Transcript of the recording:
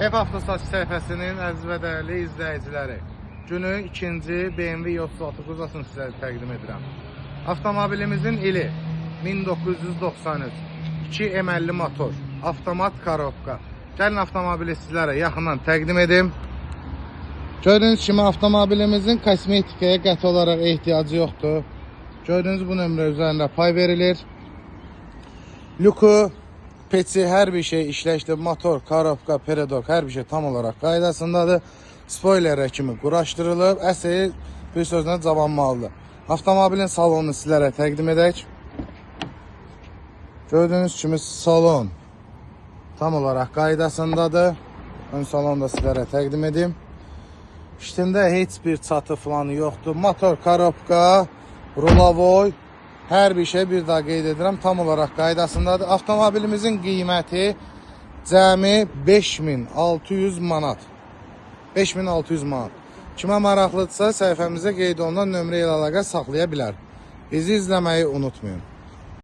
Ev Avtosaç səhifəsinin əziz və dəyərli izləyiciləri, günün ikinci BMW 36 Cruzasını sizə təqdim edirəm. Avtomobilimizin ili 1993, 2 M50 motor, avtomat korobka. Gəlin avtomobili sizlərə yaxından təqdim edim. Gördüyünüz kimi avtomobilimizin kosmetikaya qəti olaraq ehtiyacı yoxdur. Gördüyünüz bu nömrə üzərində pay verilir. Lüku, peçi, hər bir şey işləkdir. Motor, korobka, peredok, hər bir şey tam olaraq qaydasındadır. Spoiler kimi quraşdırılıb. Əsl bir sözlə cavanmalıdır. Avtomobilin salonunu sizlərə təqdim edək. Gördüyünüz kimi salon tam olaraq qaydasındadır. Ön salonu da sizlərə təqdim edim. İşində heç bir çatı falanı yoxdur. Motor, korobka, rulavoy, hər bir şey bir daha qeyd edirəm, tam olaraq qaydasındadır. Avtomobilimizin qiyməti cəmi 5600 manat. 5600 manat. Kimə maraqlıdırsa səhifəmizə qeyd olunan nömrə ilə əlaqə saxlaya bilər. Bizi izləməyi unutmayın.